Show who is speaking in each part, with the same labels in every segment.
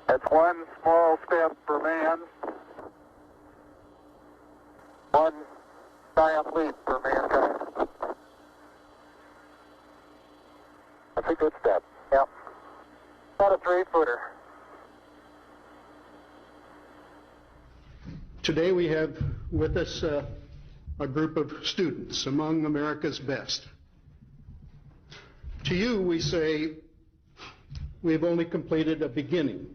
Speaker 1: That's one small step for man, one giant leap for mankind. That's a good step. Yep. About a 3-footer.
Speaker 2: Today we have with us a group of students among America's best. To you we say, we've only completed a beginning.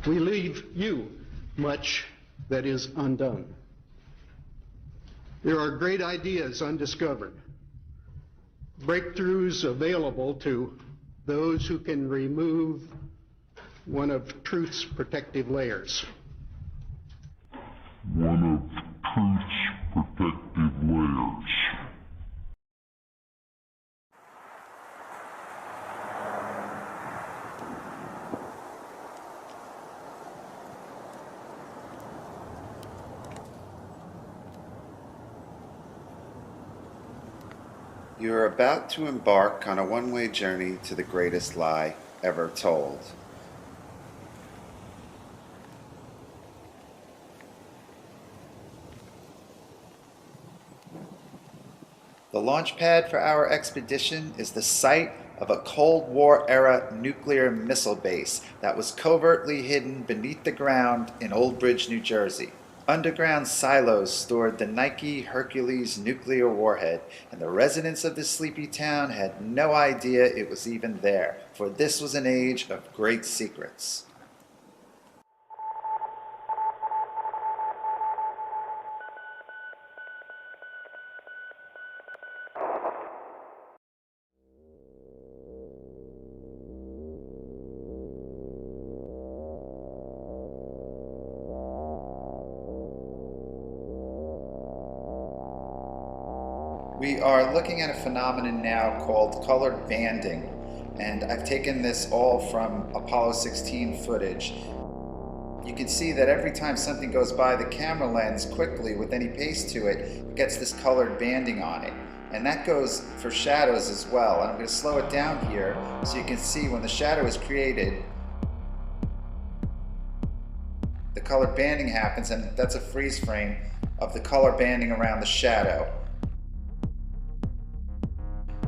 Speaker 2: We leave you much that is undone. There are great ideas undiscovered, breakthroughs available to those who can remove one of truth's protective layers.
Speaker 3: One of truth's protective layers.
Speaker 4: You are about to embark on a one-way journey to the greatest lie ever told. The launch pad for our expedition is the site of a Cold War-era nuclear missile base that was covertly hidden beneath the ground in Old Bridge, New Jersey. Underground silos stored the Nike Hercules nuclear warhead, and the residents of this sleepy town had no idea it was even there, for this was an age of great secrets. We are looking at a phenomenon now called colored banding, and I've taken this all from Apollo 16 footage. You can see that every time something goes by the camera lens quickly with any pace to it, it gets this colored banding on it. And that goes for shadows as well. And I'm going to slow it down here so you can see when the shadow is created, the colored banding happens, and that's a freeze frame of the color banding around the shadow.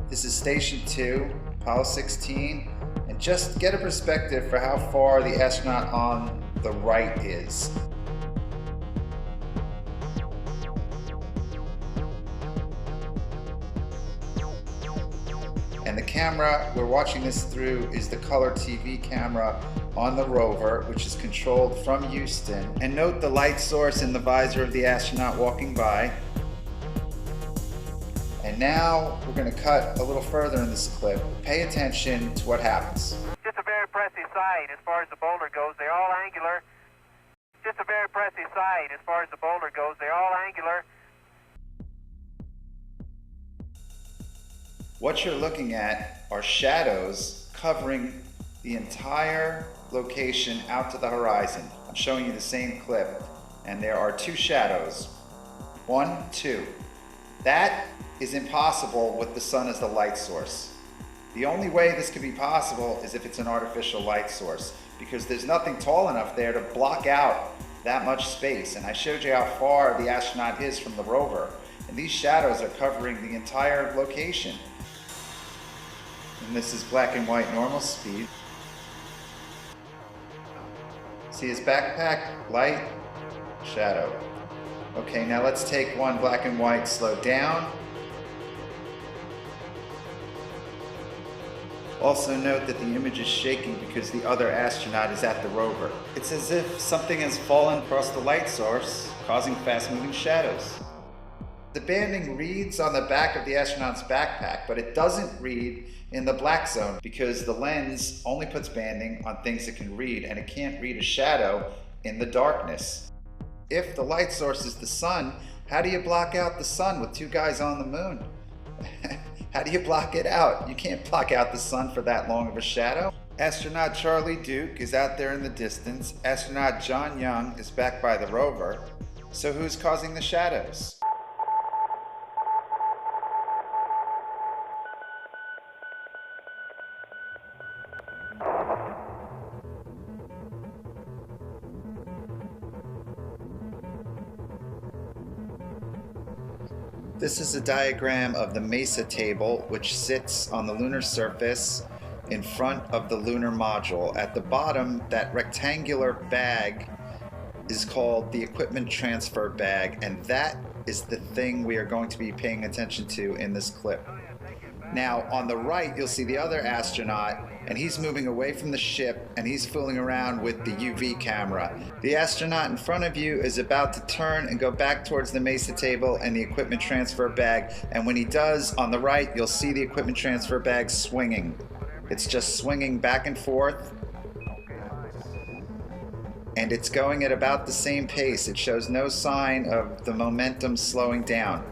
Speaker 4: This is Station 2, Apollo 16, and just get a perspective for how far the astronaut on the right is. And the camera we're watching this through is the color TV camera on the rover, which is controlled from Houston. And note the light source in the visor of the astronaut walking by. And now we're going to cut a little further in this clip. Pay attention to what happens.
Speaker 5: Just a very impressive sight as far as the boulder goes. They're all angular. Just a very impressive sight as far as the boulder goes. They're all angular.
Speaker 4: What you're looking at are shadows covering the entire location out to the horizon. I'm showing you the same clip, and there are two shadows. 1, 2. That is impossible with the sun as the light source. The only way this could be possible is if it's an artificial light source, because there's nothing tall enough there to block out that much space. And I showed you how far the astronaut is from the rover, and these shadows are covering the entire location. And this is black and white normal speed. See his backpack, light, shadow. Okay, now let's take one black and white, slow down. Also note that the image is shaking because the other astronaut is at the rover. It's as if something has fallen across the light source, causing fast-moving shadows. The banding reads on the back of the astronaut's backpack, but it doesn't read in the black zone because the lens only puts banding on things it can read, and it can't read a shadow in the darkness. If the light source is the sun, how do you block out the sun with two guys on the moon? How do you block it out? You can't block out the sun for that long of a shadow. Astronaut Charlie Duke is out there in the distance. Astronaut John Young is back by the rover. So who's causing the shadows? This is a diagram of the MESA table, which sits on the lunar surface in front of the lunar module. At the bottom, that rectangular bag is called the equipment transfer bag, and that is the thing we are going to be paying attention to in this clip. Now, on the right, you'll see the other astronaut, and he's moving away from the ship, and he's fooling around with the UV camera. The astronaut in front of you is about to turn and go back towards the MESA table and the equipment transfer bag, and when he does, on the right, you'll see the equipment transfer bag swinging. It's just swinging back and forth, and it's going at about the same pace. It shows no sign of the momentum slowing down.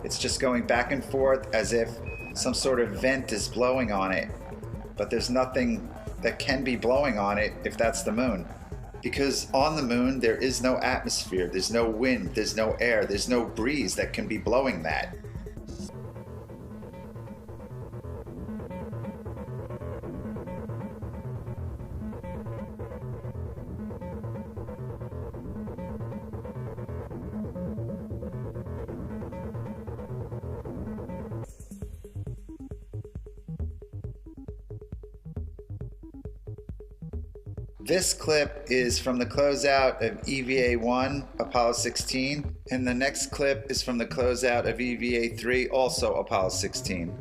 Speaker 4: It's just going back and forth as if some sort of vent is blowing on it. But there's nothing that can be blowing on it if that's the moon. Because on the moon there is no atmosphere, there's no wind, there's no air, there's no breeze that can be blowing that. This clip is from the closeout of EVA-1, Apollo 16, and the next clip is from the closeout of EVA-3, also Apollo 16.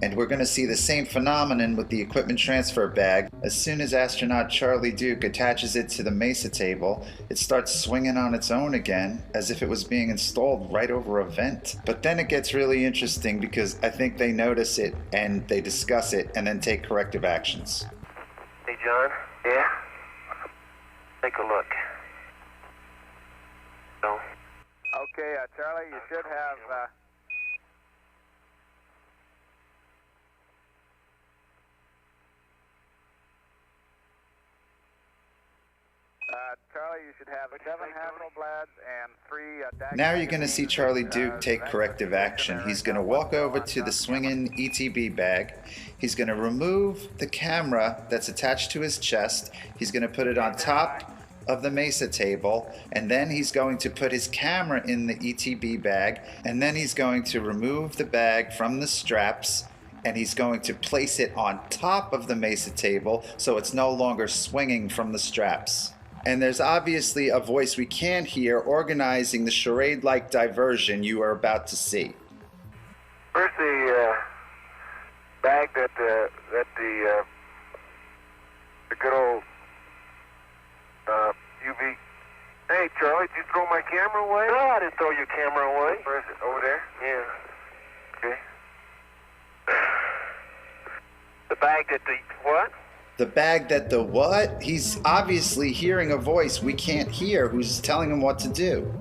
Speaker 4: And we're going to see the same phenomenon with the equipment transfer bag. As soon as astronaut Charlie Duke attaches it to the MESA table, it starts swinging on its own again, as if it was being installed right over a vent. But then it gets really interesting because I think they notice it and they discuss it and then take corrective actions.
Speaker 5: Hey, John? Yeah? Take a look. So.
Speaker 1: Okay, Charlie, you should have... Charlie, you should have 7 Hasselblads and 3...
Speaker 4: Now you're going to see Charlie Duke take corrective action. He's going to walk over to the swinging ETB bag. He's going to remove the camera that's attached to his chest. He's going to put it on top of the MESA table, and then he's going to put his camera in the ETB bag, and then he's going to remove the bag from the straps, and he's going to place it on top of the MESA table so it's no longer swinging from the straps. And there's obviously a voice we can't hear organizing the charade-like diversion you are about to see.
Speaker 5: Where's the bag that the good old UV? Hey, Charlie, did you throw my camera away? No, I didn't throw your camera away. Where is it? Over there? Yeah. Okay. The bag that the what?
Speaker 4: The bag that the what? He's obviously hearing a voice we can't hear who's telling him what to do.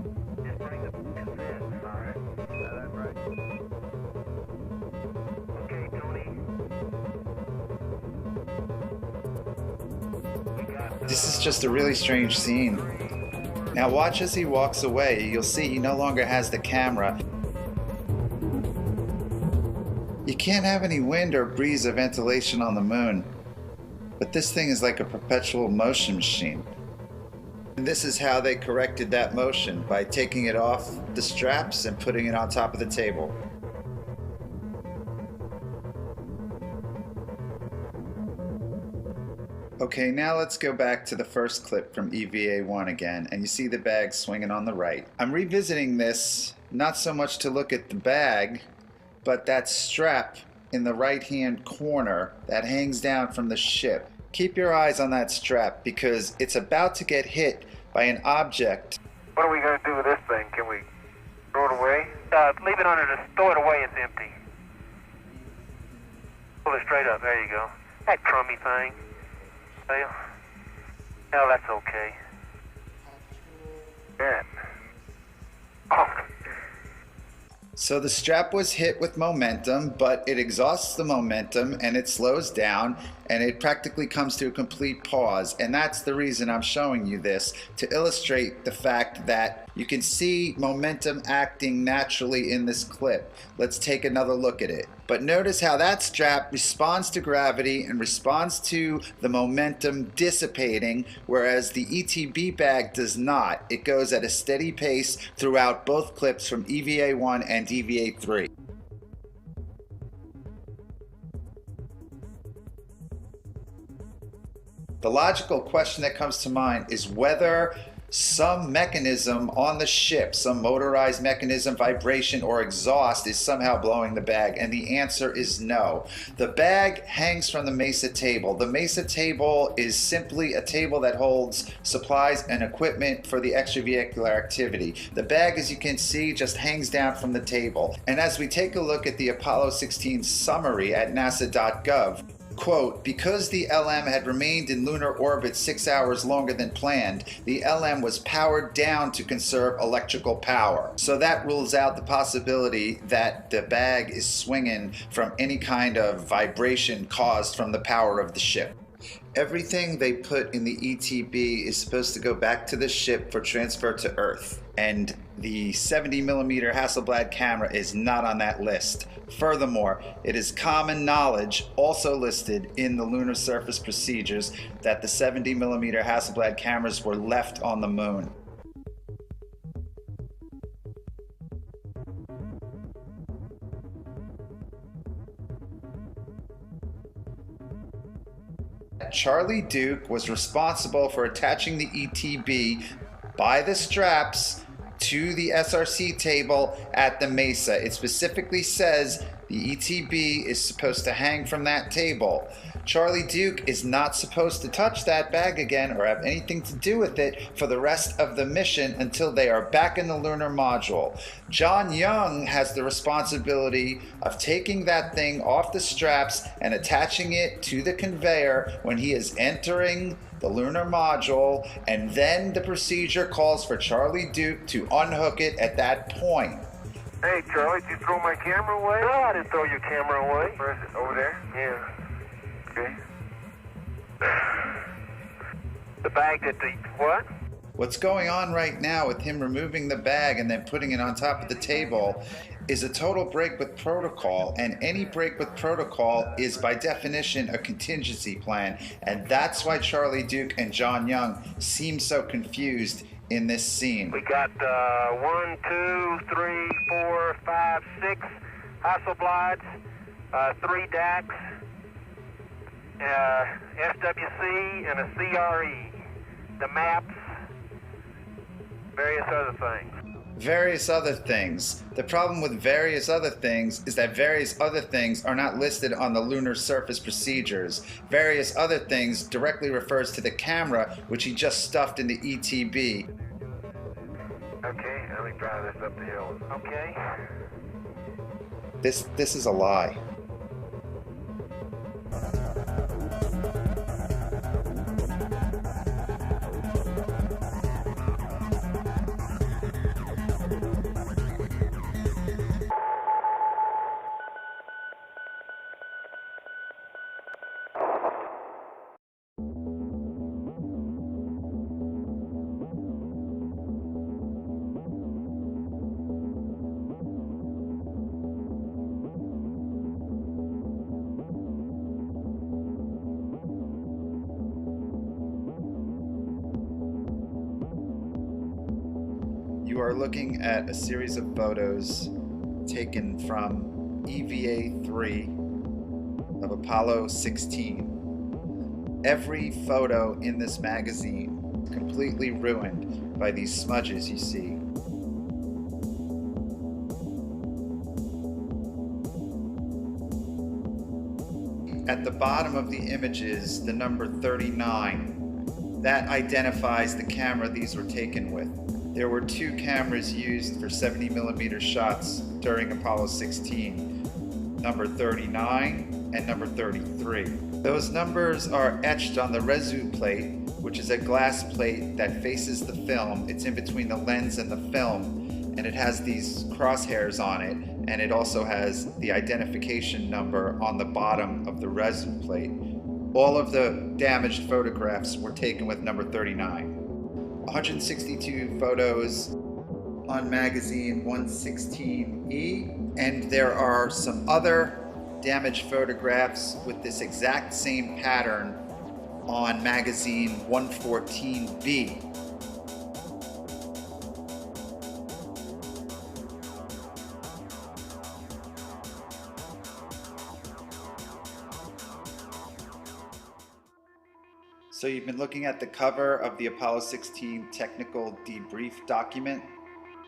Speaker 4: This is just a really strange scene. Now watch as he walks away. You'll see he no longer has the camera. You can't have any wind or breeze or ventilation on the moon. But this thing is like a perpetual motion machine. And this is how they corrected that motion, by taking it off the straps and putting it on top of the table. Okay, now let's go back to the first clip from EVA-1 again, and you see the bag swinging on the right. I'm revisiting this not so much to look at the bag, but that strap in the right-hand corner that hangs down from the ship. Keep your eyes on that strap because it's about to get hit by an object.
Speaker 5: What are we going to do with this thing? Can we throw it away? Leave it under the... Throw it away, it's empty. Pull it straight up, there you go. That crummy thing. Well, that's okay. Yeah. Oh.
Speaker 4: So the strap was hit with momentum, but it exhausts the momentum and it slows down and it practically comes to a complete pause. And that's the reason I'm showing you this, to illustrate the fact that you can see momentum acting naturally in this clip. Let's take another look at it. But But notice how that strap responds to gravity and responds to the momentum dissipating, whereas the ETB bag does not. It goes at a steady pace throughout both clips from EVA1 and EVA3. The logical question that comes to mind is whether some mechanism on the ship, some motorized mechanism, vibration, or exhaust is somehow blowing the bag, and the answer is no. The bag hangs from the mesa table. The mesa table is simply a table that holds supplies and equipment for the extravehicular activity. The bag, as you can see, just hangs down from the table. And as we take a look at the Apollo 16 summary at nasa.gov, quote, because the LM had remained in lunar orbit 6 hours longer than planned, the LM was powered down to conserve electrical power. So that rules out the possibility that the bag is swinging from any kind of vibration caused from the power of the ship. Everything they put in the ETB is supposed to go back to the ship for transfer to Earth, and the 70mm Hasselblad camera is not on that list. Furthermore, it is common knowledge, also listed in the lunar surface procedures, that the 70mm Hasselblad cameras were left on the moon. Charlie Duke was responsible for attaching the ETB by the straps to the SRC table at the mesa. It specifically says the ETB is supposed to hang from that table. Charlie Duke is not supposed to touch that bag again or have anything to do with it for the rest of the mission until they are back in the lunar module. John Young has the responsibility of taking that thing off the straps and attaching it to the conveyor when he is entering the lunar module, and then the procedure calls for Charlie Duke to unhook it at that point.
Speaker 5: Hey, Charlie, did you throw my camera away? No, I didn't throw your camera away. Where is it? Over there? Yeah. Okay. The bag that the what?
Speaker 4: What's going on right now with him removing the bag and then putting it on top of the table is a total break with protocol, and any break with protocol is by definition a contingency plan, and that's why Charlie Duke and John Young seem so confused in this scene.
Speaker 5: We got 1, 2, 3, 4, 5, 6 Hasselblads, 3 DACs, SWC, and a CRE. The maps, various other things.
Speaker 4: Various other things. The problem with various other things is that various other things are not listed on the lunar surface procedures. Various other things directly refers to the camera, which he just stuffed in the ETB.
Speaker 5: Okay, let me drive this up the hill. Okay.
Speaker 4: This is a lie. You are looking at a series of photos taken from EVA3 of Apollo 16. Every photo in this magazine is completely ruined by these smudges you see. At the bottom of the images, the number 39. That identifies the camera these were taken with. There were 2 cameras used for 70mm shots during Apollo 16, number 39 and number 33. Those numbers are etched on the resu plate, which is a glass plate that faces the film. It's in between the lens and the film, and it has these crosshairs on it, and it also has the identification number on the bottom of the resu plate. All of the damaged photographs were taken with number 39. 162 photos on magazine 116E, and there are some other damaged photographs with this exact same pattern on magazine 114B. So you've been looking at the cover of the Apollo 16 technical debrief document,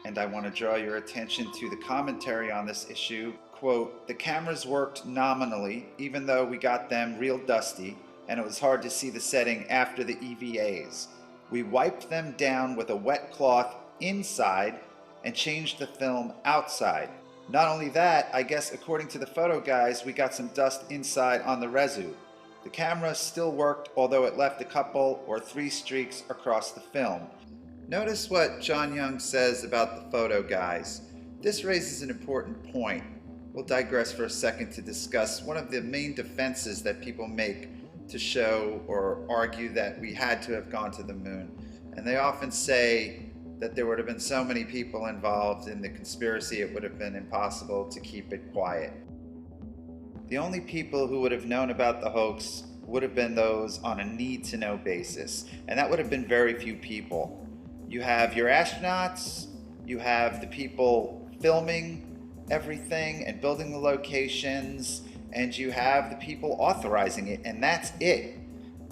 Speaker 4: and I want to draw your attention to the commentary on this issue. Quote, "The cameras worked nominally, even though we got them real dusty, and it was hard to see the setting after the EVAs. We wiped them down with a wet cloth inside and changed the film outside. Not only that, I guess according to the photo guys, we got some dust inside on the residue. The camera still worked, although it left a couple or 3 streaks across the film." Notice what John Young says about the photo guys. This raises an important point. We'll digress for a second to discuss one of the main defenses that people make to show or argue that we had to have gone to the moon. And they often say that there would have been so many people involved in the conspiracy it would have been impossible to keep it quiet. The only people who would have known about the hoax would have been those on a need-to-know basis, and that would have been very few people. You have your astronauts, you have the people filming everything and building the locations, and you have the people authorizing it, and that's it.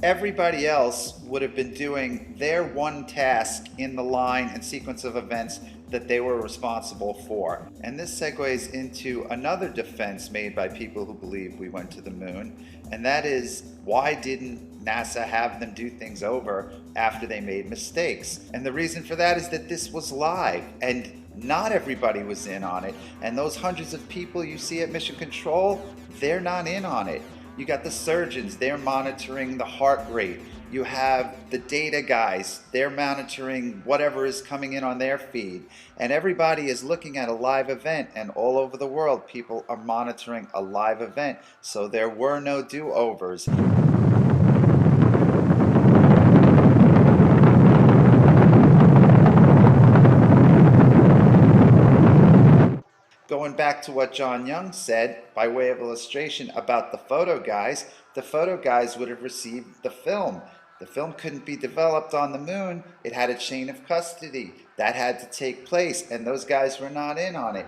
Speaker 4: Everybody else would have been doing their one task in the line and sequence of events that they were responsible for. And this segues into another defense made by people who believe we went to the moon, and that is, why didn't NASA have them do things over after they made mistakes? And the reason for that is that this was live, and not everybody was in on it. And those hundreds of people you see at Mission Control, they're not in on it. You got the surgeons, they're monitoring the heart rate. You have the data guys, they're monitoring whatever is coming in on their feed. And everybody is looking at a live event, and all over the world people are monitoring a live event. So there were no do-overs. Going back to what John Young said, by way of illustration about the photo guys would have received the film. The film couldn't be developed on the moon. It had a chain of custody. That had to take place, and those guys were not in on it.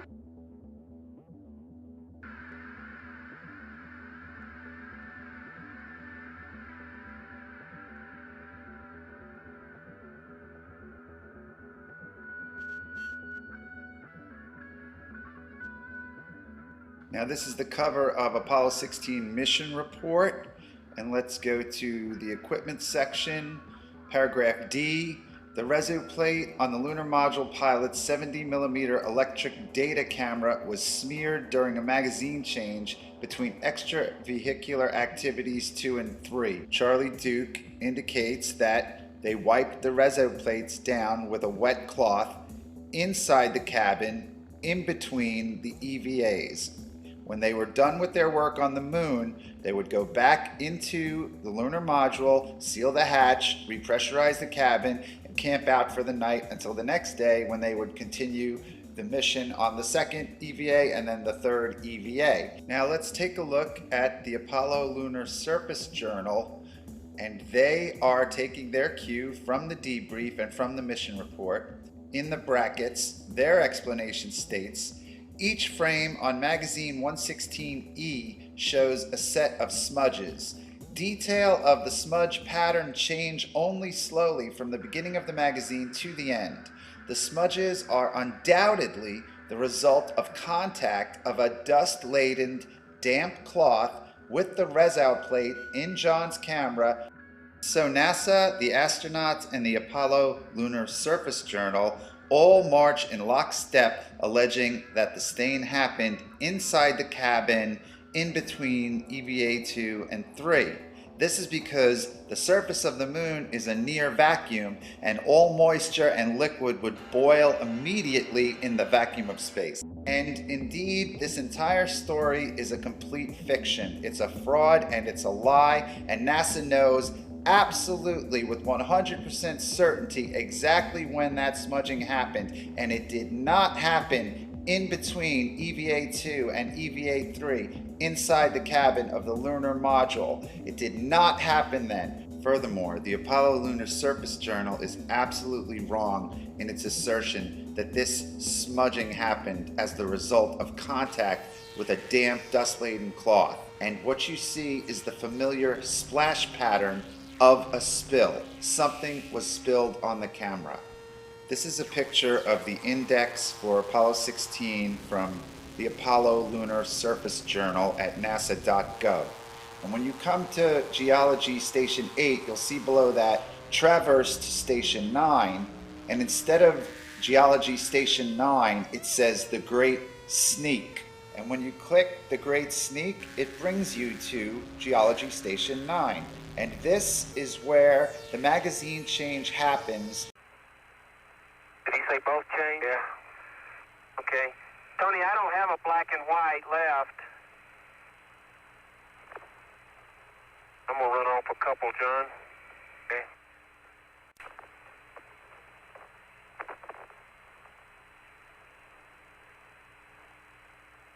Speaker 4: Now this is the cover of Apollo 16 mission report, and let's go to the equipment section. Paragraph D, the residue plate on the lunar module pilot's 70mm electric data camera was smeared during a magazine change between extravehicular activities 2 and 3. Charlie Duke indicates that they wiped the residue plates down with a wet cloth inside the cabin in between the EVAs. When they were done with their work on the moon, they would go back into the lunar module, seal the hatch, repressurize the cabin, and camp out for the night until the next day, when they would continue the mission on the second EVA and then the third EVA. Now let's take a look at the Apollo Lunar Surface Journal, and they are taking their cue from the debrief and from the mission report. In the brackets, their explanation states, each frame on magazine 116E shows a set of smudges. Detail of the smudge pattern change only slowly from the beginning of the magazine to the end. The smudges are undoubtedly the result of contact of a dust-laden, damp cloth with the residue plate in John's camera. So NASA, the astronauts, and the Apollo Lunar Surface Journal all march in lockstep, alleging that the stain happened inside the cabin in between EVA 2 and 3. This is because the surface of the moon is a near vacuum, and all moisture and liquid would boil immediately in the vacuum of space. And indeed, this entire story is a complete fiction. It's a fraud and it's a lie, and NASA knows absolutely with 100% certainty exactly when that smudging happened, and it did not happen in between EVA 2 and EVA 3. inside the cabin of the lunar module. It did not happen then. Furthermore, the Apollo Lunar Surface Journal is absolutely wrong in its assertion that this smudging happened as the result of contact with a damp, dust-laden cloth. And what you see is the familiar splash pattern of a spill. Something was spilled on the camera. This is a picture of the index for Apollo 16 from the Apollo Lunar Surface Journal at nasa.gov. And when you come to Geology Station 8, you'll see below that traversed Station 9, and instead of Geology Station 9, it says the Great Sneak. And when you click the Great Sneak, it brings you to Geology Station 9. And this is where the magazine change happens.
Speaker 5: Did he say both change? Yeah. Okay. Tony, I don't have a black and white left. I'm going to run off a couple, John. Okay.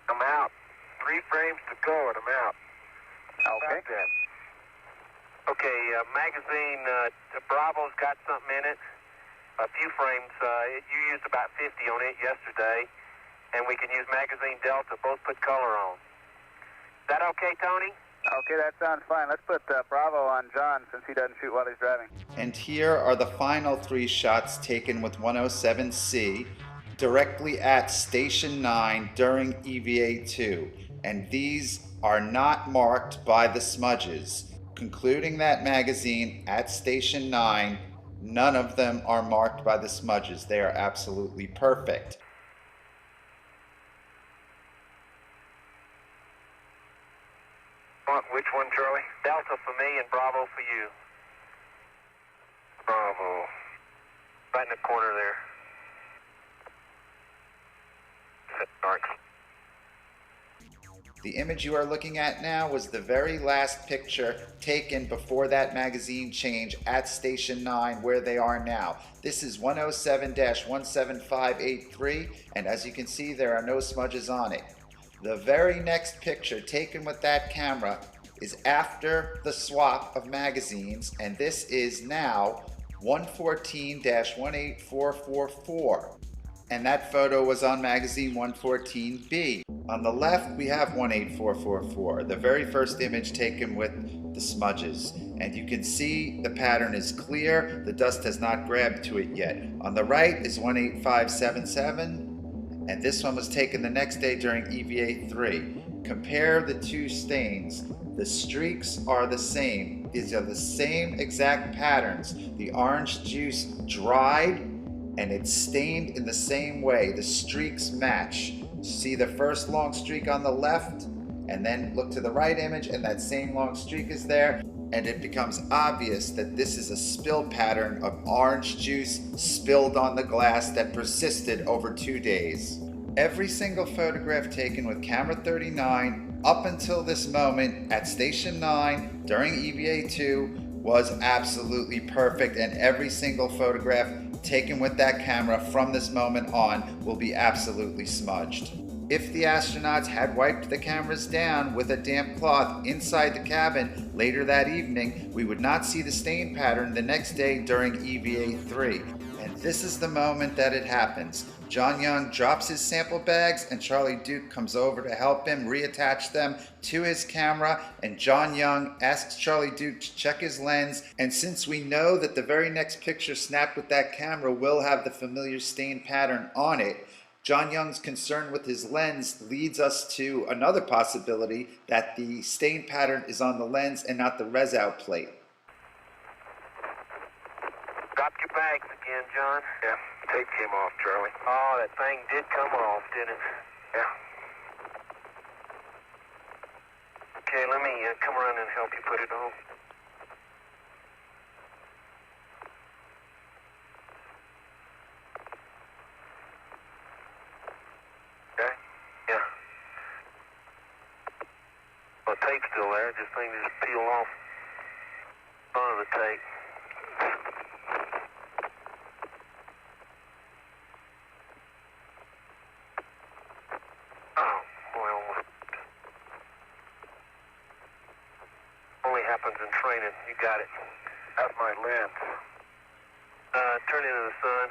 Speaker 5: I'm out. 3 frames to go and I'm out. Okay. Okay, magazine Bravo's got something in it. A few frames. You used about 50 on it yesterday, and we can use magazine Delta. Both put color on. Is that okay, Tony?
Speaker 1: Okay, that sounds fine. Let's put Bravo on John since he doesn't shoot while he's driving.
Speaker 4: And here are the final 3 shots taken with 107C directly at Station 9 during EVA-2. And these are not marked by the smudges. Concluding that magazine at Station 9, none of them are marked by the smudges. They are absolutely perfect.
Speaker 5: Which one, Charlie? Delta for me and Bravo for you. Bravo. Right in the corner there. Set marks.
Speaker 4: The image you are looking at now was the very last picture taken before that magazine change at Station 9 where they are now. This is 107-17583, and as you can see, there are no smudges on it. The very next picture taken with that camera is after the swap of magazines, and this is now 114-18444. And that photo was on magazine 114B. On the left, we have 18444, the very first image taken with the smudges. And you can see the pattern is clear, the dust has not grabbed to it yet. On the right is 18577, and this one was taken the next day during EVA-3. Compare the 2 stains. The streaks are the same. These are the same exact patterns. The orange juice dried, and it's stained in the same way. The streaks match. See the first long streak on the left, and then look to the right image, and that same long streak is there, and it becomes obvious that this is a spill pattern of orange juice spilled on the glass that persisted over 2 days. Every single photograph taken with camera 39 up until this moment at Station 9 during EVA-2 was absolutely perfect, and every single photograph taken with that camera from this moment on will be absolutely smudged. If the astronauts had wiped the cameras down with a damp cloth inside the cabin later that evening, we would not see the stain pattern the next day during EVA-3. And this is the moment that it happens. John Young drops his sample bags, and Charlie Duke comes over to help him reattach them to his camera, and John Young asks Charlie Duke to check his lens, and since we know that the very next picture snapped with that camera will have the familiar stain pattern on it, John Young's concern with his lens leads us to another possibility that the stain pattern is on the lens and not the res-out plate.
Speaker 5: Dropped your bags again, John. Yeah, tape came off, Charlie. Oh, that thing did come off, didn't it? Yeah. Okay, let me come around and help you put it on. Okay? Yeah. Well, the tape's still there. Just thing to just peel off front of the tape. happens in training. You got it.
Speaker 1: That's my lens.
Speaker 5: Turn into the sun.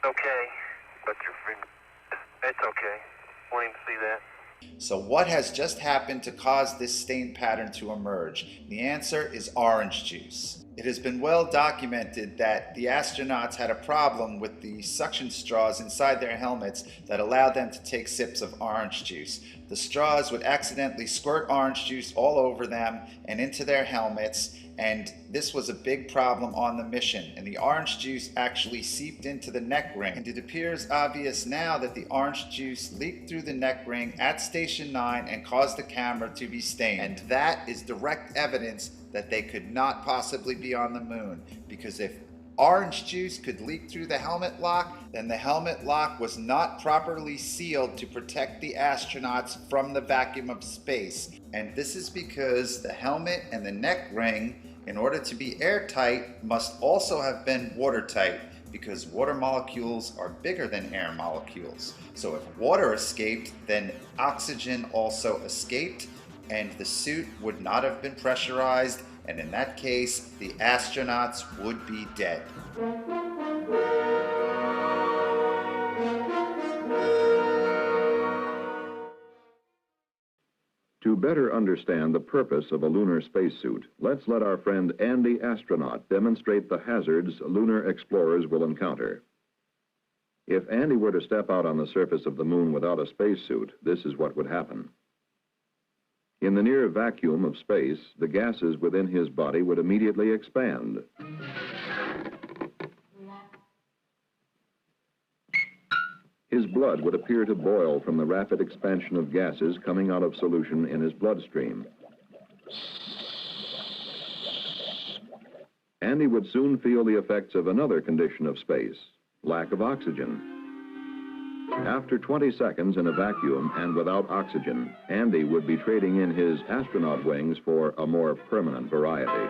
Speaker 5: Okay.
Speaker 1: But your finger.
Speaker 5: It's okay. Wanting to see that.
Speaker 4: So what has just happened to cause this stain pattern to emerge? The answer is orange juice. It has been well documented that the astronauts had a problem with the suction straws inside their helmets that allowed them to take sips of orange juice. The straws would accidentally squirt orange juice all over them and into their helmets, and this was a big problem on the mission, and the orange juice actually seeped into the neck ring, and it appears obvious now that the orange juice leaked through the neck ring at Station 9 and caused the camera to be stained. And that is direct evidence that they could not possibly be on the moon, because if orange juice could leak through the helmet lock, then the helmet lock was not properly sealed to protect the astronauts from the vacuum of space. And this is because the helmet and the neck ring, in order to be airtight, must also have been watertight, because water molecules are bigger than air molecules. So if water escaped, then oxygen also escaped, and the suit would not have been pressurized, and in that case, the astronauts would be dead.
Speaker 6: To better understand the purpose of a lunar spacesuit, let's let our friend Andy Astronaut demonstrate the hazards lunar explorers will encounter. If Andy were to step out on the surface of the moon without a spacesuit, this is what would happen. In the near vacuum of space, the gases within his body would immediately expand. His blood would appear to boil from the rapid expansion of gases coming out of solution in his bloodstream. Andy would soon feel the effects of another condition of space, lack of oxygen. After 20 seconds in a vacuum and without oxygen, Andy would be trading in his astronaut wings for a more permanent variety.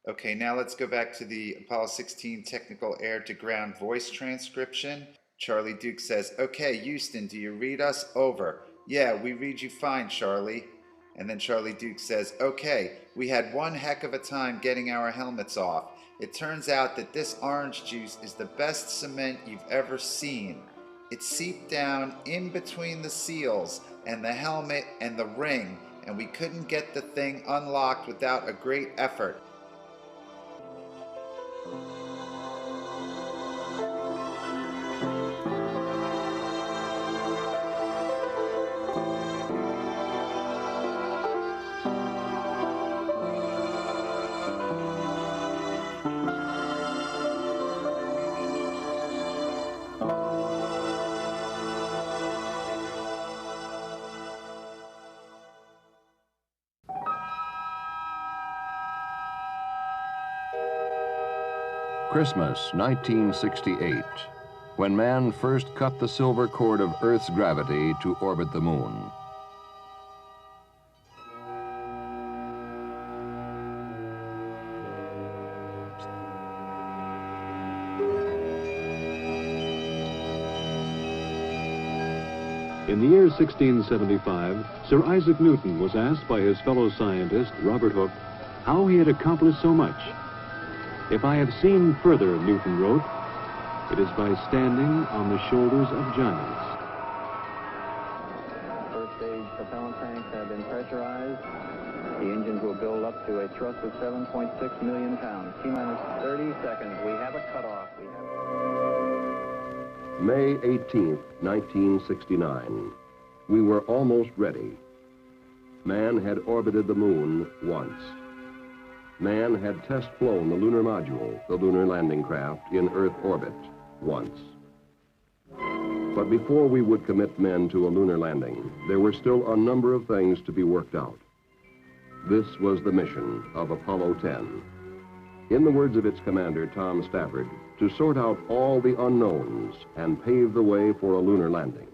Speaker 4: Okay, now let's go back to the Apollo 16 technical air-to-ground voice transcription. Charlie Duke says, "Okay, Houston, do you read us? Over." "Yeah, we read you fine, Charlie." And then Charlie Duke says, "Okay, we had one heck of a time getting our helmets off. It turns out that this orange juice is the best cement you've ever seen. It seeped down in between the seals and the helmet and the ring, and we couldn't get the thing unlocked without a great effort."
Speaker 7: Christmas, 1968, when man first cut the silver cord of Earth's gravity to orbit the moon.
Speaker 8: In the year 1675, Sir Isaac Newton was asked by his fellow scientist, Robert Hooke, how he had accomplished so much. "If I have seen further," Newton wrote, "it is by standing on the shoulders of giants."
Speaker 9: First stage propellant tanks have been pressurized. The engines will build up to a thrust of 7.6 million pounds. T-minus 30 seconds. We have a cutoff.
Speaker 7: May 18th, 1969. We were almost ready. Man had orbited the moon once. Man had test-flown the lunar module, the lunar landing craft, in Earth orbit once. But before we would commit men to a lunar landing, there were still a number of things to be worked out. This was the mission of Apollo 10. In the words of its commander, Tom Stafford, to sort out all the unknowns and pave the way for a lunar landing.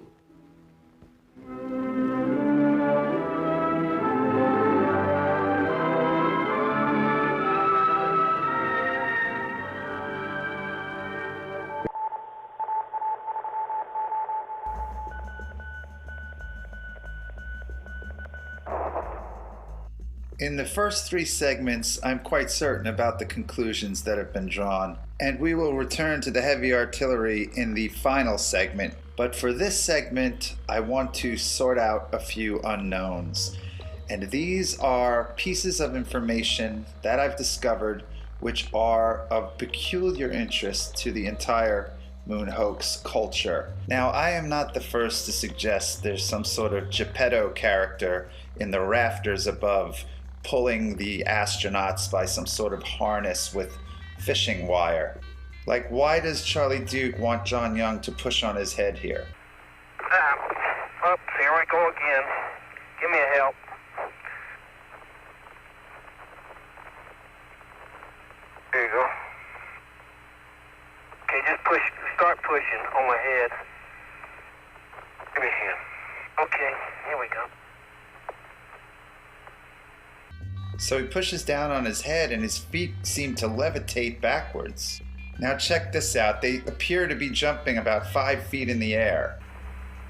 Speaker 4: In the first 3 segments, I'm quite certain about the conclusions that have been drawn, and we will return to the heavy artillery in the final segment. But for this segment, I want to sort out a few unknowns. And these are pieces of information that I've discovered which are of peculiar interest to the entire moon hoax culture. Now, I am not the first to suggest there's some sort of Geppetto character in the rafters above, pulling the astronauts by some sort of harness with fishing wire. Like, why does Charlie Duke want John Young to push on his head here?
Speaker 5: Oops, here we go again. Give me a help. There you go. Okay, just push, start pushing on my head. Give me a hand. Okay, here we go.
Speaker 4: So he pushes down on his head and his feet seem to levitate backwards. Now check this out. They appear to be jumping about 5 feet in the air.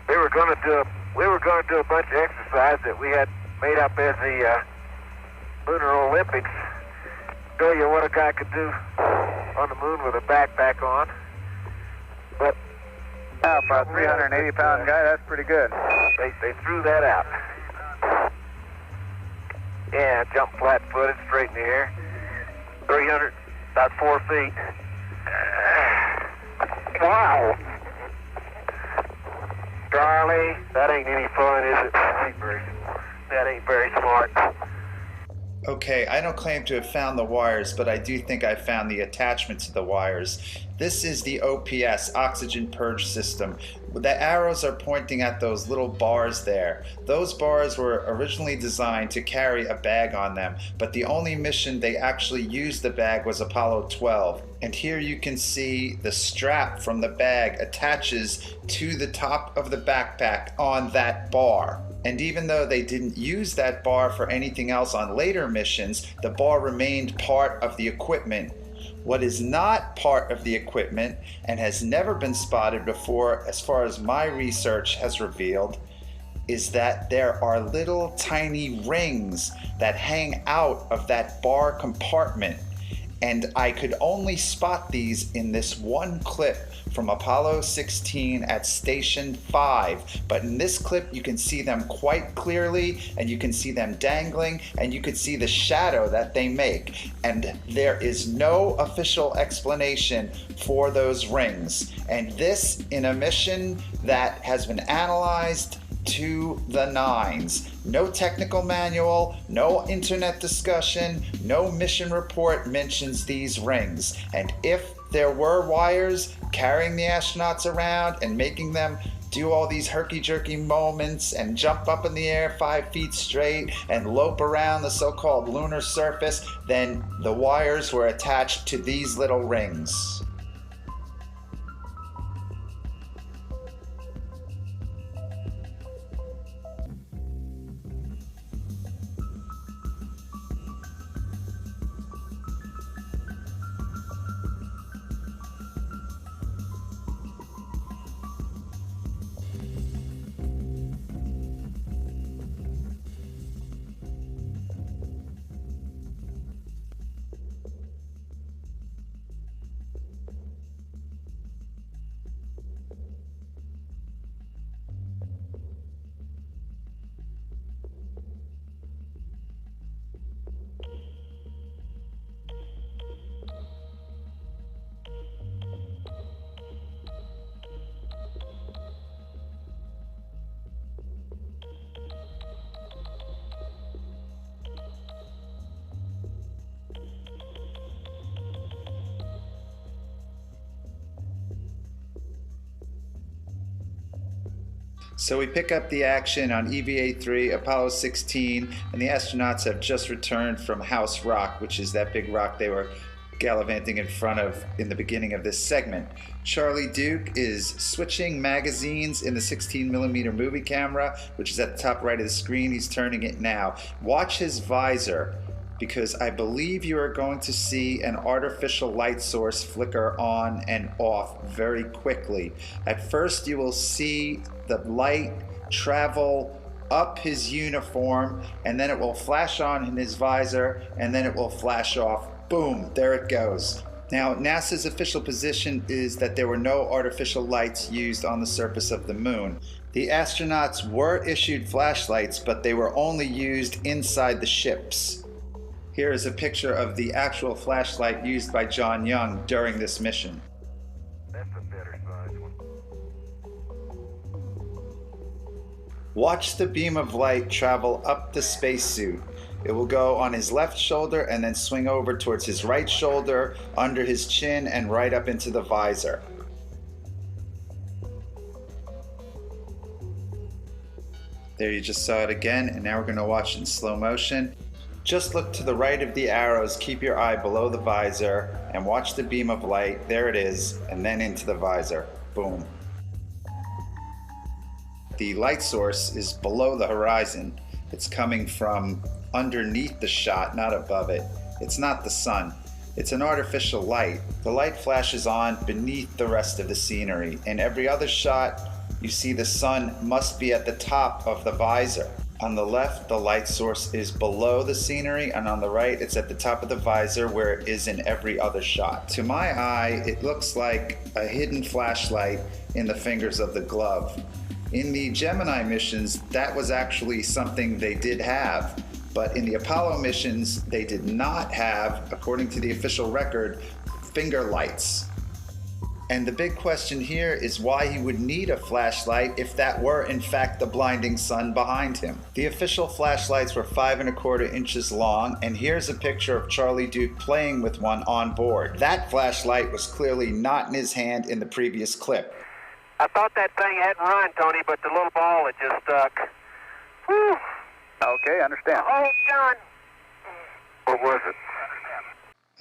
Speaker 5: We were going to do a bunch of exercise that we had made up as the Lunar Olympics. Show you what a guy could do on the moon with a backpack on. But
Speaker 1: for a 380-pound guy, that's pretty good.
Speaker 5: They threw that out. Yeah, jump flat-footed, straight in the air. 300, about 4 feet. Wow. Charlie, that ain't any fun, is it? That ain't very smart.
Speaker 4: Okay, I don't claim to have found the wires, but I do think I found the attachment to the wires. This is the OPS, Oxygen Purge System. The arrows are pointing at those little bars there. Those bars were originally designed to carry a bag on them, but the only mission they actually used the bag was Apollo 12. And here you can see the strap from the bag attaches to the top of the backpack on that bar. And even though they didn't use that bar for anything else on later missions, the bar remained part of the equipment. What is not part of the equipment and has never been spotted before, as far as my research has revealed, is that there are little tiny rings that hang out of that bar compartment. And I could only spot these in this one clip from Apollo 16 at Station 5. But in this clip, you can see them quite clearly, and you can see them dangling, and you can see the shadow that they make. And there is no official explanation for those rings. And this in a mission that has been analyzed to the nines. No technical manual, no internet discussion, no mission report mentions these rings. And if there were wires carrying the astronauts around and making them do all these herky-jerky moments and jump up in the air 5 feet straight and lope around the so-called lunar surface, then the wires were attached to these little rings. So we pick up the action on EVA-3, Apollo 16, and the astronauts have just returned from House Rock, which is that big rock they were gallivanting in front of in the beginning of this segment. Charlie Duke is switching magazines in the 16mm movie camera, which is at the top right of the screen. He's turning it now. Watch his visor, because I believe you are going to see an artificial light source flicker on and off very quickly. At first you will see the light travel up his uniform, and then it will flash on in his visor, and then it will flash off. Boom, there it goes. Now, NASA's official position is that there were no artificial lights used on the surface of the moon. The astronauts were issued flashlights, but they were only used inside the ships. Here is a picture of the actual flashlight used by John Young during this mission.
Speaker 5: That's a better size one.
Speaker 4: Watch the beam of light travel up the spacesuit. It will go on his left shoulder and then swing over towards his right shoulder, under his chin, and right up into the visor. There, you just saw it again, and now we're going to watch in slow motion. Just look to the right of the arrows, keep your eye below the visor, and watch the beam of light. There it is, and then into the visor. Boom. The light source is below the horizon. It's coming from underneath the shot, not above it. It's not the sun. It's an artificial light. The light flashes on beneath the rest of the scenery. In every other shot, you see the sun must be at the top of the visor. On the left, the light source is below the scenery, and on the right, it's at the top of the visor where it is in every other shot. To my eye, it looks like a hidden flashlight in the fingers of the glove. In the Gemini missions, that was actually something they did have, but in the Apollo missions, they did not have, according to the official record, finger lights. And the big question here is why he would need a flashlight if that were in fact the blinding sun behind him. The official flashlights were 5¼ inches long, and here's a picture of Charlie Duke playing with one on board. That flashlight was clearly not in his hand in the previous clip.
Speaker 5: I thought that thing hadn't run, Tony, but the little ball had just stuck. Whew.
Speaker 1: Okay, understand.
Speaker 5: Oh, John. What was it?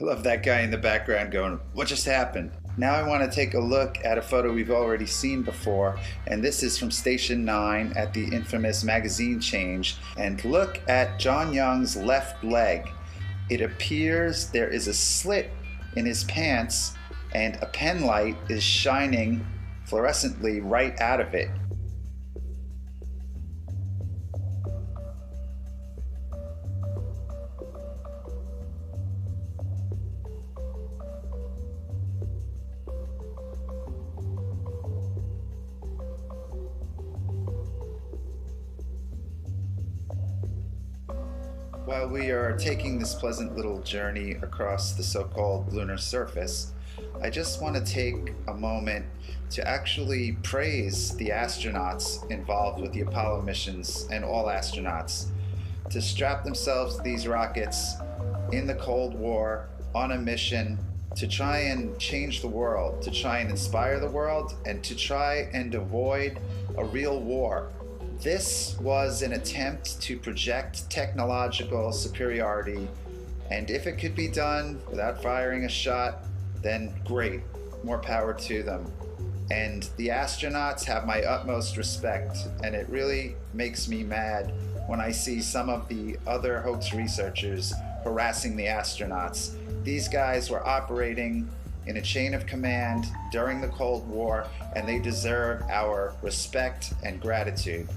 Speaker 4: I love that guy in the background going, what just happened? Now I want to take a look at a photo we've already seen before, and this is from Station 9 at the infamous magazine change. And look at John Young's left leg. It appears there is a slit in his pants, and a pen light is shining fluorescently right out of it. While we are taking this pleasant little journey across the so-called lunar surface, I just want to take a moment to actually praise the astronauts involved with the Apollo missions and all astronauts to strap themselves to these rockets in the Cold War on a mission to try and change the world, to try and inspire the world, and to try and avoid a real war. This was an attempt to project technological superiority, and if it could be done without firing a shot, then great, more power to them. And the astronauts have my utmost respect, and it really makes me mad when I see some of the other hoax researchers harassing the astronauts. These guys were operating in a chain of command during the Cold War, and they deserve our respect and gratitude.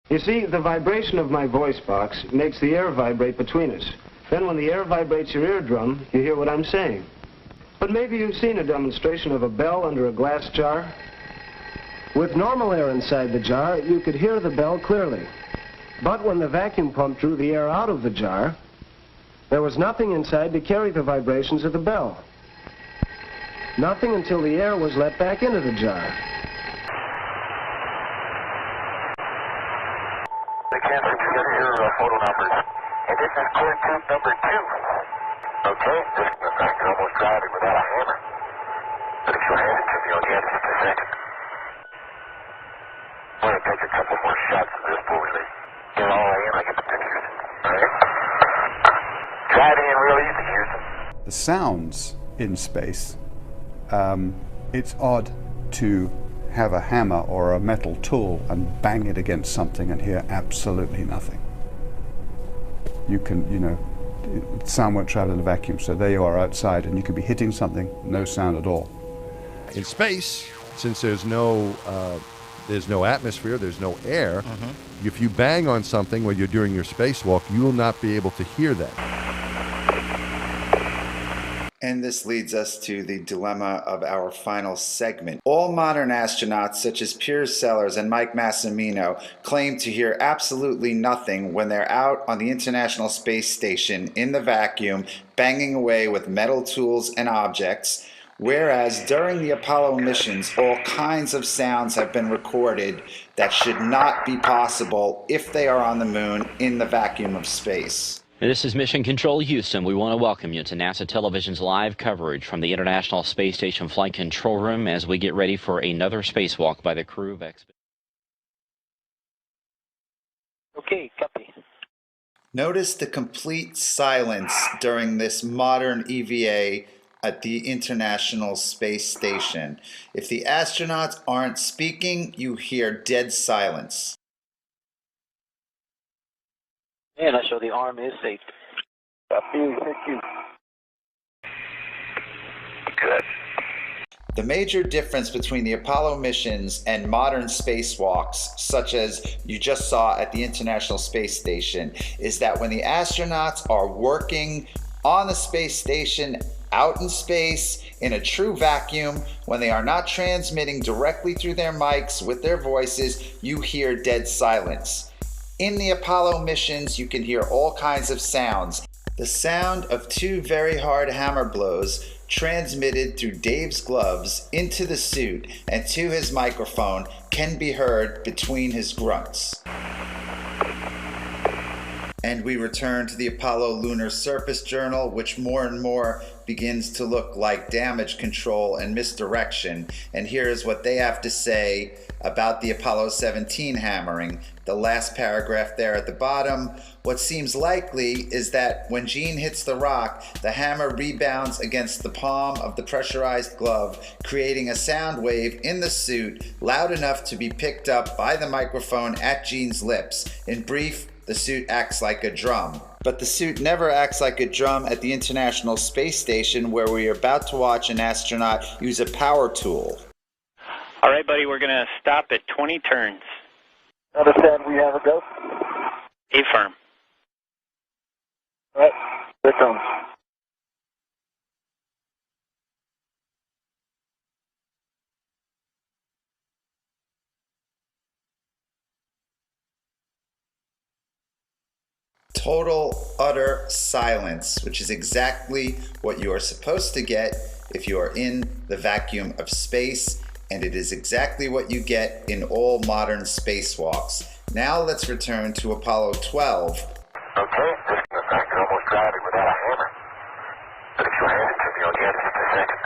Speaker 10: You see, the vibration of my voice box makes the air vibrate between us. Then when the air vibrates your eardrum, you hear what I'm saying. But maybe you've seen a demonstration of a bell under a glass jar. With normal air inside the jar, you could hear the bell clearly. But when the vacuum pump drew the air out of the jar, there was nothing inside to carry the vibrations of the bell. Nothing until the air was let back into the jar.
Speaker 5: They can't see your photo numbers. And this is core tube number 2. Okay, just in fact, you're almost driving without a hammer. But if you'll hand it to me, I'll get it in a second. I'm going to take a couple more shots of this before we leave. Get all in, I get the pictures. All right? Driving in real easy, Houston.
Speaker 11: The sounds in space, it's odd to have a hammer or a metal tool and bang it against something and hear absolutely nothing. You can, sound won't travel in a vacuum, so there you are outside and you could be hitting something, no sound at all.
Speaker 12: In space, since there's no atmosphere, there's no air, if you bang on something while you're doing your spacewalk, you will not be able to hear that.
Speaker 4: And this leads us to the dilemma of our final segment. All modern astronauts, such as Piers Sellers and Mike Massimino, claim to hear absolutely nothing when they're out on the International Space Station in the vacuum, banging away with metal tools and objects, whereas during the Apollo missions, all kinds of sounds have been recorded that should not be possible if they are on the moon in the vacuum of space.
Speaker 13: This is Mission Control Houston. We want to welcome you to NASA Television's live coverage from the International Space Station Flight Control Room as we get ready for another spacewalk by the crew of Expedition.
Speaker 5: Okay, copy.
Speaker 4: Notice the complete silence during this modern EVA at the International Space Station. If the astronauts aren't speaking, you hear dead silence.
Speaker 5: And I show the arm is safe. Copy, thank you. Good.
Speaker 4: The major difference between the Apollo missions and modern spacewalks, such as you just saw at the International Space Station, is that when the astronauts are working on the space station, out in space, in a true vacuum, when they are not transmitting directly through their mics with their voices, you hear dead silence. In the Apollo missions, you can hear all kinds of sounds. The sound of 2 very hard hammer blows transmitted through Dave's gloves into the suit and to his microphone can be heard between his grunts. And we return to the Apollo Lunar Surface Journal, which more and more begins to look like damage control and misdirection. And here is what they have to say about the Apollo 17 hammering. The last paragraph there at the bottom. What seems likely is that when Gene hits the rock, the hammer rebounds against the palm of the pressurized glove, creating a sound wave in the suit loud enough to be picked up by the microphone at Gene's lips. In brief, the suit acts like a drum. But the suit never acts like a drum at the International Space Station, where we are about to watch an astronaut use a power tool.
Speaker 14: All right, buddy, we're going to stop at 20 turns.
Speaker 5: Understand, we have a go?
Speaker 14: A-firm.
Speaker 5: All right, here it comes.
Speaker 4: Total, utter silence, which is exactly what you are supposed to get if you are in the vacuum of space, and it is exactly what you get in all modern spacewalks. Now let's return to Apollo 12.
Speaker 5: Okay, just in fact, you're almost driving without a hammer. But if you'll hand it to me, I'll get it in a second.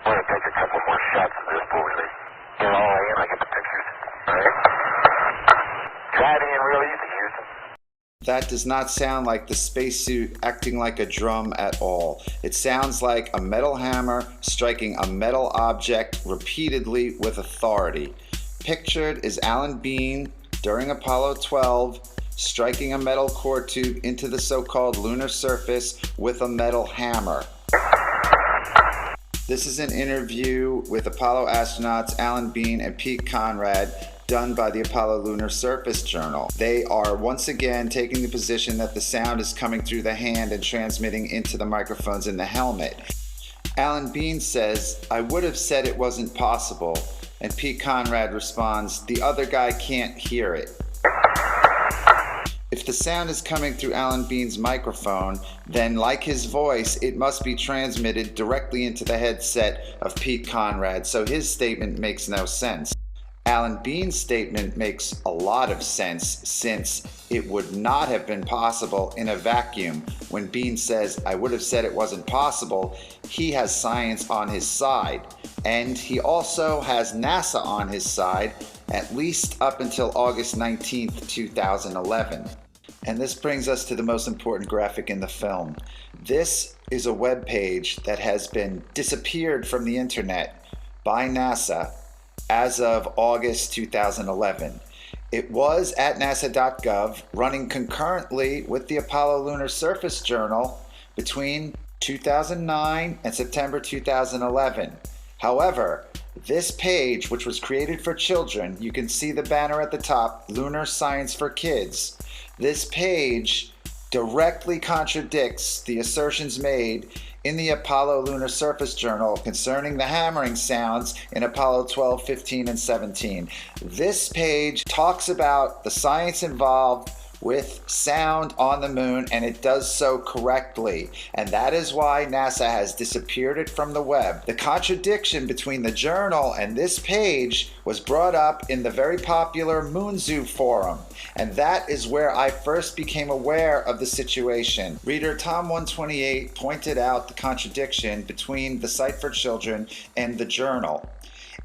Speaker 5: I'm going to take a couple more shots of this before we leave. Get all in, I get the pictures. All right? Driving in real easy, Houston.
Speaker 4: That does not sound like the spacesuit acting like a drum at all. It sounds like a metal hammer striking a metal object repeatedly with authority. Pictured is Alan Bean during Apollo 12 striking a metal core tube into the so-called lunar surface with a metal hammer. This is an interview with Apollo astronauts Alan Bean and Pete Conrad done by the Apollo Lunar Surface Journal. They are once again taking the position that the sound is coming through the hand and transmitting into the microphones in the helmet. Alan Bean says, "I would have said it wasn't possible." And Pete Conrad responds, "The other guy can't hear it." If the sound is coming through Alan Bean's microphone, then like his voice, it must be transmitted directly into the headset of Pete Conrad, so his statement makes no sense. Alan Bean's statement makes a lot of sense, since it would not have been possible in a vacuum. When Bean says, "I would have said it wasn't possible," he has science on his side. And he also has NASA on his side, at least up until August 19th, 2011. And this brings us to the most important graphic in the film. This is a web page that has been disappeared from the internet by NASA as of August 2011. It was at nasa.gov, running concurrently with the Apollo Lunar Surface Journal between 2009 and September 2011. However, this page, which was created for children, you can see the banner at the top, Lunar Science for Kids. This page directly contradicts the assertions made in the Apollo Lunar Surface Journal concerning the hammering sounds in Apollo 12, 15, and 17. This page talks about the science involved with sound on the moon, and it does so correctly. And that is why NASA has disappeared it from the web. The contradiction between the journal and this page was brought up in the very popular Moon Zoo forum, and that is where I first became aware of the situation. Reader Tom128 pointed out the contradiction between the site for children and the journal,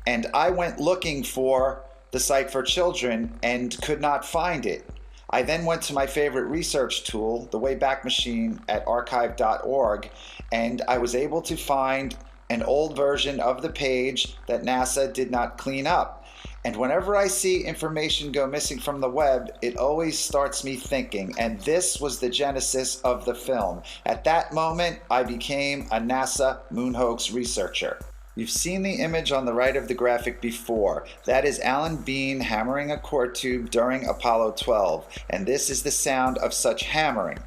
Speaker 4: and I went looking for the site for children and could not find it. I then went to my favorite research tool, the Wayback Machine at archive.org, and I was able to find an old version of the page that NASA did not clean up. And whenever I see information go missing from the web, it always starts me thinking, and this was the genesis of the film. At that moment, I became a NASA moon hoax researcher. You've seen the image on the right of the graphic before. That is Alan Bean hammering a core tube during Apollo 12, and this is the sound of such hammering.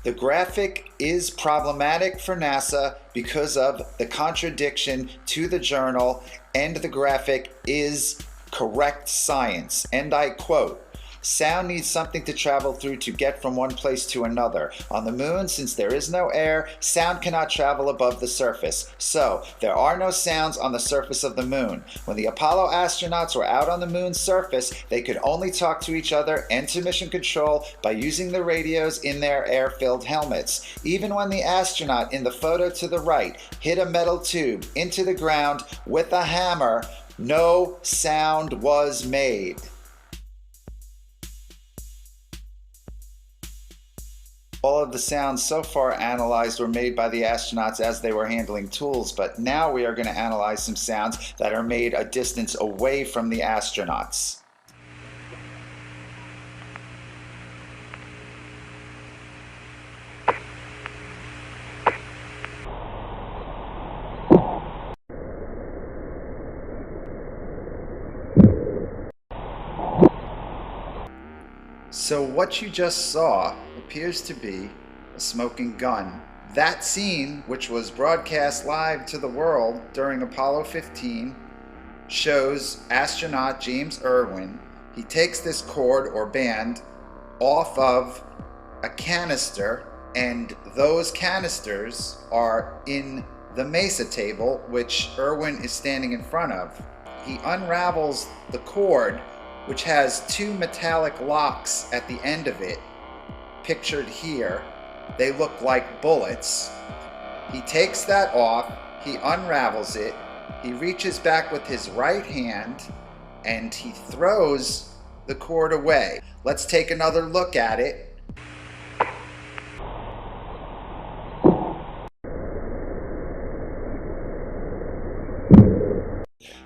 Speaker 4: The graphic is problematic for NASA because of the contradiction to the journal, and the graphic is correct science. And I quote, "Sound needs something to travel through to get from one place to another. On the moon, since there is no air, sound cannot travel above the surface. So, there are no sounds on the surface of the moon. When the Apollo astronauts were out on the moon's surface, they could only talk to each other and to mission control by using the radios in their air-filled helmets. Even when the astronaut in the photo to the right hit a metal tube into the ground with a hammer, no sound was made." All of the sounds so far analyzed were made by the astronauts as they were handling tools, but now we are going to analyze some sounds that are made a distance away from the astronauts. So what you just saw appears to be a smoking gun. That scene, which was broadcast live to the world during Apollo 15, shows astronaut James Irwin. He takes this cord or band off of a canister, and those canisters are in the mesa table, which Irwin is standing in front of. He unravels the cord, which has two metallic locks at the end of it, pictured here. They look like bullets. He takes that off, he unravels it, he reaches back with his right hand, and he throws the cord away. Let's take another look at it.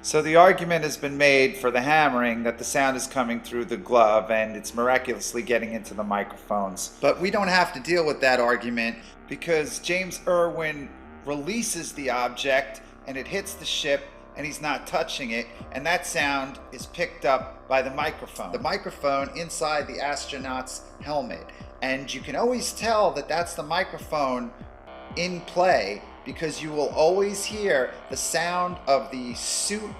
Speaker 4: So the argument has been made for the hammering that the sound is coming through the glove and it's miraculously getting into the microphones. But we don't have to deal with that argument because James Irwin releases the object and it hits the ship and he's not touching it, and that sound is picked up by the microphone inside the astronaut's helmet. And you can always tell that that's the microphone in play because you will always hear the sound of the suit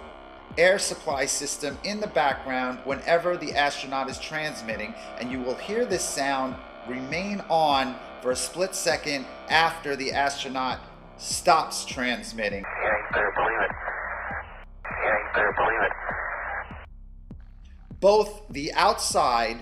Speaker 4: air supply system in the background whenever the astronaut is transmitting, and you will hear this sound remain on for a split second after the astronaut stops transmitting.
Speaker 5: Yeah, you better believe it. Yeah, you better believe it.
Speaker 4: Both the outside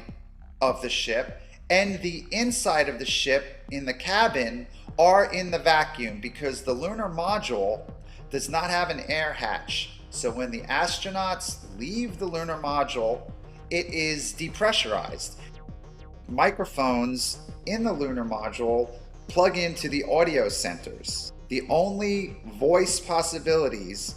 Speaker 4: of the ship and the inside of the ship in the cabin are in the vacuum because the lunar module does not have an air hatch. So when the astronauts leave the lunar module, it is depressurized. Microphones in the lunar module plug into the audio centers. The only voice possibilities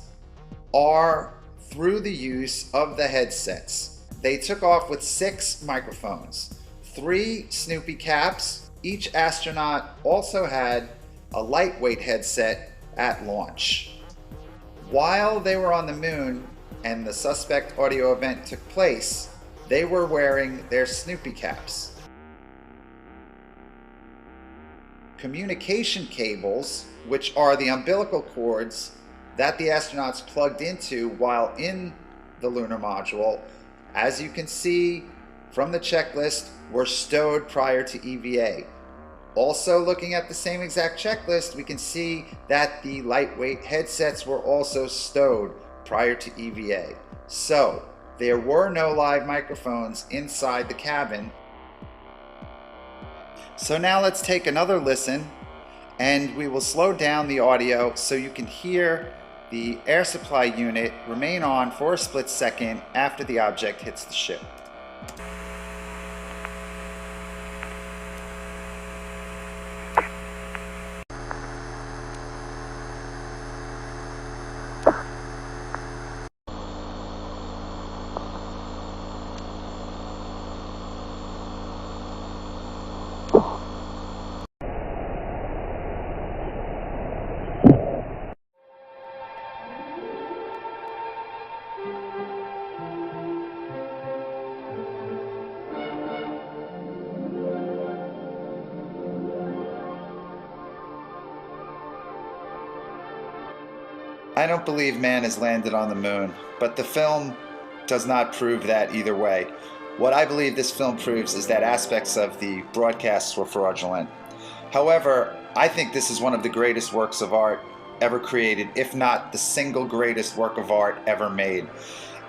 Speaker 4: are through the use of the headsets. They took off with 6 microphones, 3 Snoopy caps. Each astronaut also had a lightweight headset at launch. While they were on the moon and the suspect audio event took place, they were wearing their Snoopy caps. Communication cables, which are the umbilical cords that the astronauts plugged into while in the lunar module, as you can see from the checklist, were stowed prior to EVA. Also, looking at the same exact checklist, we can see that the lightweight headsets were also stowed prior to EVA. So, there were no live microphones inside the cabin. So now let's take another listen, and we will slow down the audio so you can hear the air supply unit remain on for a split second after the object hits the ship. I don't believe man has landed on the moon, but the film does not prove that either way. What I believe this film proves is that aspects of the broadcasts were fraudulent. However, I think this is one of the greatest works of art ever created, if not the single greatest work of art ever made.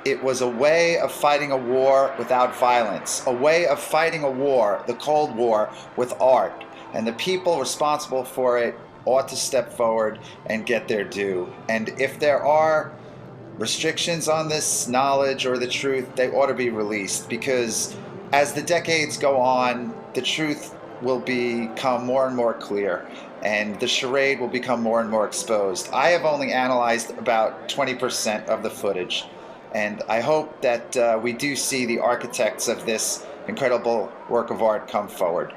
Speaker 4: It was a way of fighting a war without violence, a way of fighting a war, the Cold War, with art. And the people responsible for it ought to step forward and get their due. And if there are restrictions on this knowledge or the truth, they ought to be released, because as the decades go on, the truth will become more and more clear, and the charade will become more and more exposed. I have only analyzed about 20% of the footage, and I hope that we do see the architects of this incredible work of art come forward.